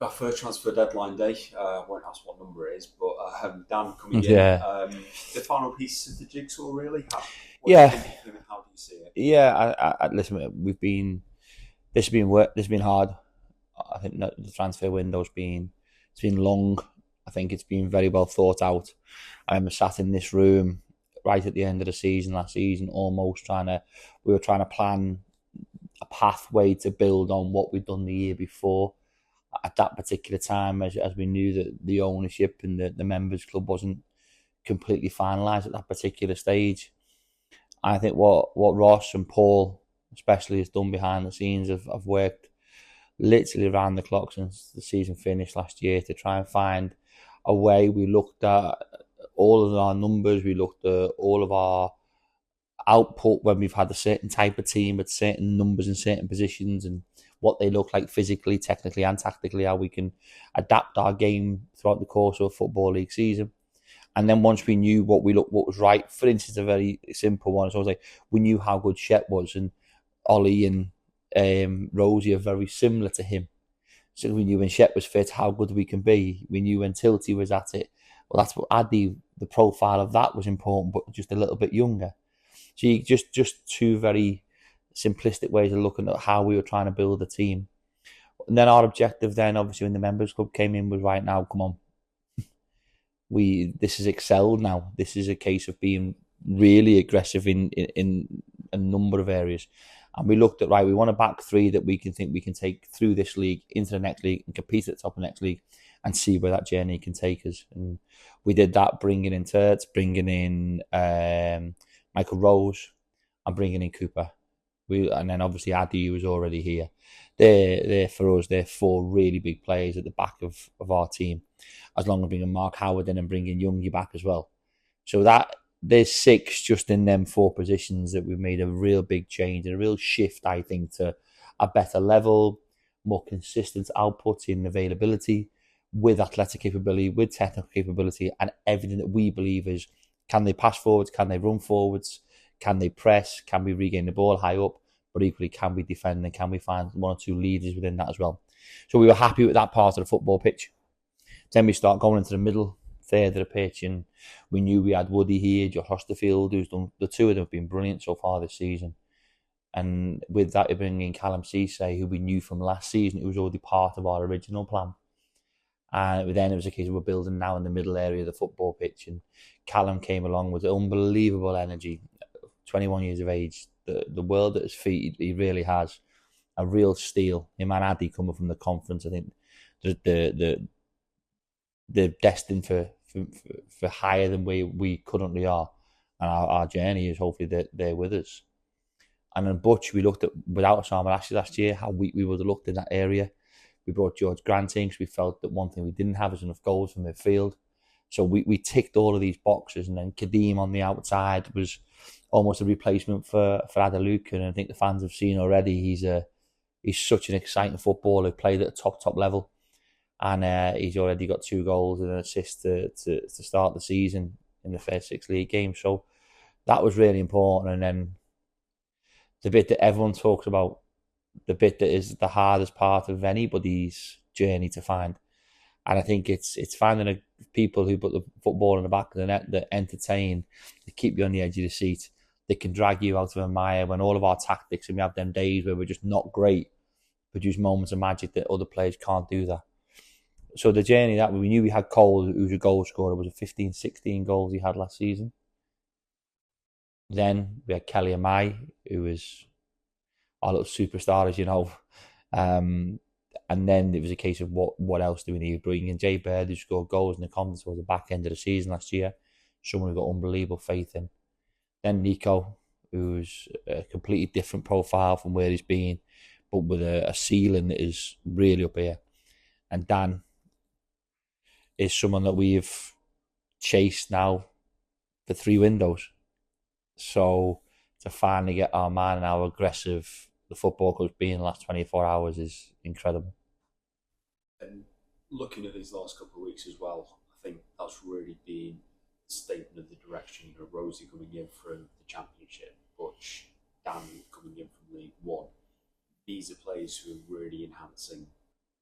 our first transfer deadline day. I won't ask what number it is, but Dan coming in, Yeah, the final piece of the jigsaw. Really, what do you yeah, think of him, and how do you see it? yeah. Listen, this has been work. This has been hard. I think that the transfer window's been it's been long. I think it's been very well thought out. I'm sat in this room right at the end of the season last season, almost we were trying to plan a pathway to build on what we'd done the year before. At that particular time, as we knew that the ownership and the members club wasn't completely finalised at that particular stage. I think what Ross and Paul especially has done behind the scenes have worked literally around the clock since the season finished last year to try and find a way. We looked at all of our numbers, we looked at all of our output when we've had a certain type of team with certain numbers in certain positions and what they look like physically, technically, and tactically, how we can adapt our game throughout the course of a football league season. And then once we knew what was right, for instance, a very simple one, so I was like, we knew how good Shep was, and Ollie and Rosie are very similar to him. So we knew when Shep was fit how good we can be. We knew when Tilty was at it. Well, that's what Addy, the profile of that was important, but just a little bit younger. So you just two very simplistic ways of looking at how we were trying to build a team. And then our objective then, obviously, when the members club came in, was right now, come on, this is excelled now. This is a case of being really aggressive in a number of areas. And we looked at, right, we want a back three that we can take through this league into the next league and compete at the top of the next league and see where that journey can take us. And we did that, bringing in Turts, bringing in Michael Rose, and bringing in Cooper. And then obviously Addy, who was already here. They're for us. They're four really big players at the back of our team. As long as bringing Mark Howard in and bringing Youngie back as well. So that there's six just in them four positions that we've made a real big change and a real shift, I think, to a better level, more consistent output in availability, with athletic capability, with technical capability, and everything that we believe is, can they pass forwards, can they run forwards, can they press, can we regain the ball high up, but equally can we defend and can we find one or two leaders within that as well. So we were happy with that part of the football pitch. Then we start going into the middle third of the pitch, and we knew we had Woody here, Josh Osterfield, who's done, the two of them have been brilliant so far this season. And with that, we bring in Callum Ceesay, who we knew from last season, who was already part of our original plan. And then it was a case of we're building now in the middle area of the football pitch. And Callum came along with unbelievable energy, 21 years of age, the world at his feet, he really has a real steel. Him and Addy coming from the conference, I think they're destined for higher than we currently are. And our journey is hopefully they're with us. And then Butch, we looked at, without Osama Ashley last year, how weak we would have looked in that area. We brought George Grant in because we felt that one thing we didn't have is enough goals from midfield. So we ticked all of these boxes, and then Kadeem on the outside was almost a replacement for Adaluka. And I think the fans have seen already he's such an exciting footballer, played at a top level, and he's already got 2 goals and an assist to start the season in the first 6 league games. So that was really important. And then the bit that everyone talks about, the bit that is the hardest part of anybody's journey to find. And I think it's finding people who put the football in the back of the net, that entertain, that keep you on the edge of the seat, that can drag you out of a mire when all of our tactics, and we have them days where we're just not great, produce moments of magic that other players can't do that. So the journey that we knew we had Cole, who was a goal scorer, was a 15, 16 goals he had last season. Then we had Kelly Amai, who was our little superstar, as you know. Um, and then it was a case of what else do we need? Bringing in Jay Bird, who scored goals in the conference towards the back end of the season last year. Someone who got unbelievable faith in. Then Nico, who's a completely different profile from where he's been, but with a ceiling that is really up here. And Dan is someone that we've chased now for 3 windows. So to finally get our man and how aggressive the football coach been in the last 24 hours is incredible. And looking at these last couple of weeks as well, I think that's really been a statement of the direction. Rosie coming in from the Championship, Butch, Dan coming in from League One. These are players who are really enhancing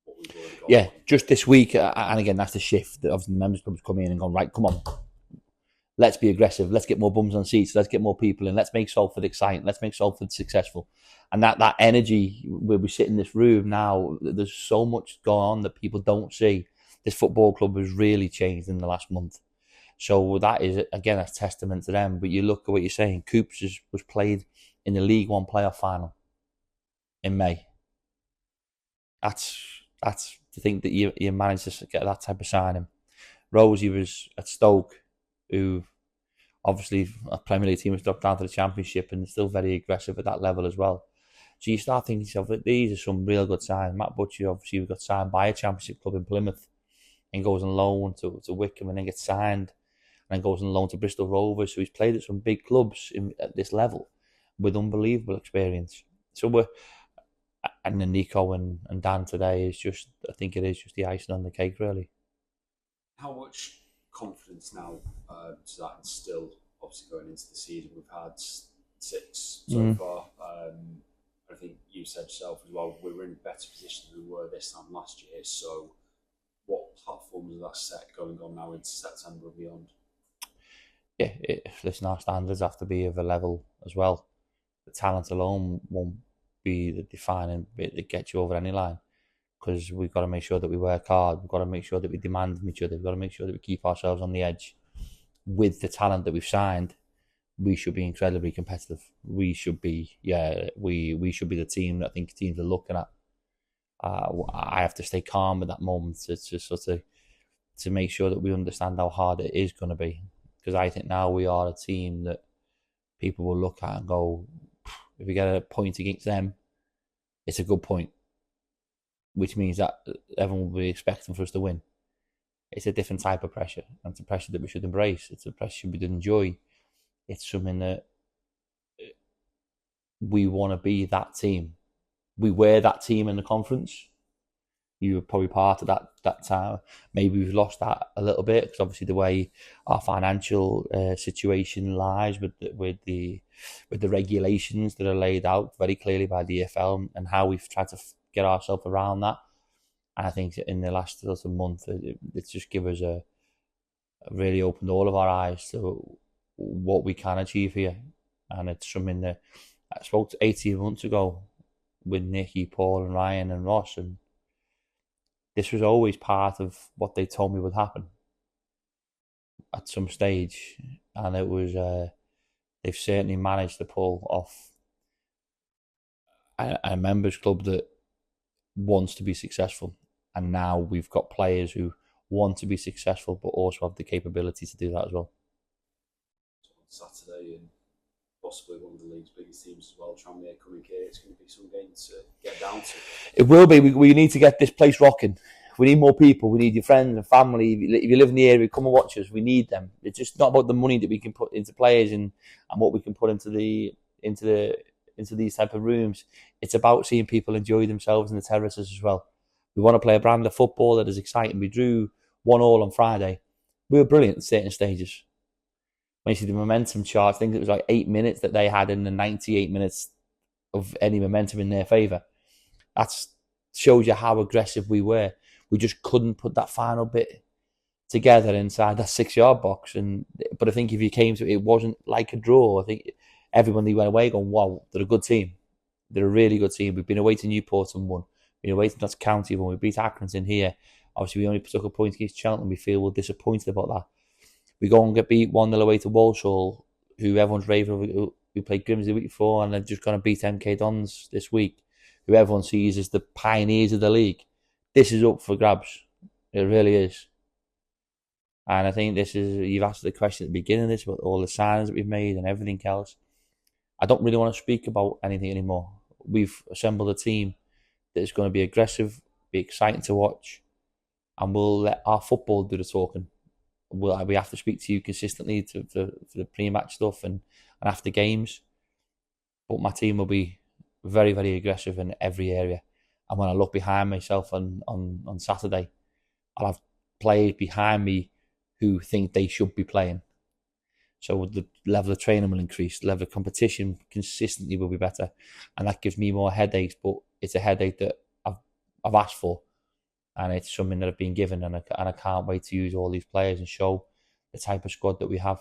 what we've already got. Yeah, just this week, and again, that's the shift that obviously the members clubs come in and gone, right, come on, let's be aggressive, let's get more bums on seats, let's get more people in, let's make Salford exciting, let's make Salford successful. And that energy, where we sit in this room now, there's so much going on that people don't see. This football club has really changed in the last month. So that is, again, a testament to them. But you look at what you're saying, Coops was played in the League One playoff final in May. That's to think that you managed to get that type of signing. Rosie was at Stoke, who obviously a Premier League team has dropped down to the Championship and still very aggressive at that level as well. So you start thinking to yourself, these are some real good signs. Matt Butcher obviously got signed by a Championship club in Plymouth and goes on loan to Wickham and then gets signed and then goes on loan to Bristol Rovers. So he's played at some big clubs at this level with unbelievable experience. So and then Nico and Dan today is just, I think it is just the icing on the cake, really. How much confidence now does that instill, obviously going into the season? We've had 6 so far. I think you said yourself as well, we were in a better position than we were this time last year. So what platform does that set going on now into September and beyond? Yeah, listen, our standards have to be of a level as well. The talent alone won't be the defining bit that gets you over any line, because we've got to make sure that we work hard, we've got to make sure that we demand from each other, we've got to make sure that we keep ourselves on the edge. With the talent that we've signed, we should be incredibly competitive. We should be, we should be the team that I think teams are looking at. I have to stay calm at that moment to make sure that we understand how hard it is going to be, because I think now we are a team that people will look at and go, if we get a point against them, it's a good point, which means that everyone will be expecting for us to win. It's a different type of pressure, and it's a pressure that we should embrace. It's a pressure we should enjoy. It's something that we want to be that team. We were that team in the conference. You were probably part of that time. Maybe we've lost that a little bit, because obviously the way our financial situation lies with the regulations that are laid out very clearly by the EFL, and how we've tried to get ourselves around that. And I think in the last little month, it's just given us really opened all of our eyes to what we can achieve here. And it's something that I spoke to 18 months ago with Nicky, Paul and Ryan and Ross, and this was always part of what they told me would happen at some stage. And it was, they've certainly managed to pull off a members club that wants to be successful. And now we've got players who want to be successful, but also have the capability to do that as well. So on Saturday, and possibly one of the league's biggest teams as well, Tranmere coming here, it's going to be some game to get down to. It will be. We need to get this place rocking. We need more people. We need your friends and family. If you live in the area, come and watch us. We need them. It's just not about the money that we can put into players and what we can put into these type of rooms. It's about seeing people enjoy themselves in the terraces as well. We want to play a brand of football that is exciting. We drew 1-1 on Friday. We were brilliant at certain stages. When you see the momentum chart, I think it was like 8 minutes that they had in the 98 minutes of any momentum in their favour. That shows you how aggressive we were. We just couldn't put that final bit together inside that 6-yard box. But I think if you came to it, it wasn't like a draw. I think everyone who went away going, wow, they're a good team. They're a really good team. We've been away to Newport and won. We've been away to Notts County when we beat Accrington here. Obviously, we only took a point against Cheltenham. We feel we're disappointed about that. We go and get beat 1-0 away to Walsall, who everyone's raving over, who played Grimsby the week before, and they're just going to beat MK Dons this week, who everyone sees as the pioneers of the league. This is up for grabs. It really is. And I think this is, you've asked the question at the beginning of this about all the signings that we've made and everything else. I don't really want to speak about anything anymore. We've assembled a team that is going to be aggressive, be exciting to watch, and we'll let our football do the talking. We have to speak to you consistently for the pre-match stuff and after games. But my team will be very, very aggressive in every area. And when I look behind myself on Saturday, I'll have players behind me who think they should be playing. So the level of training will increase, the level of competition consistently will be better. And that gives me more headaches, but it's a headache that I've asked for. and it's something that I've been given, and I can't wait to use all these players and show the type of squad that we have.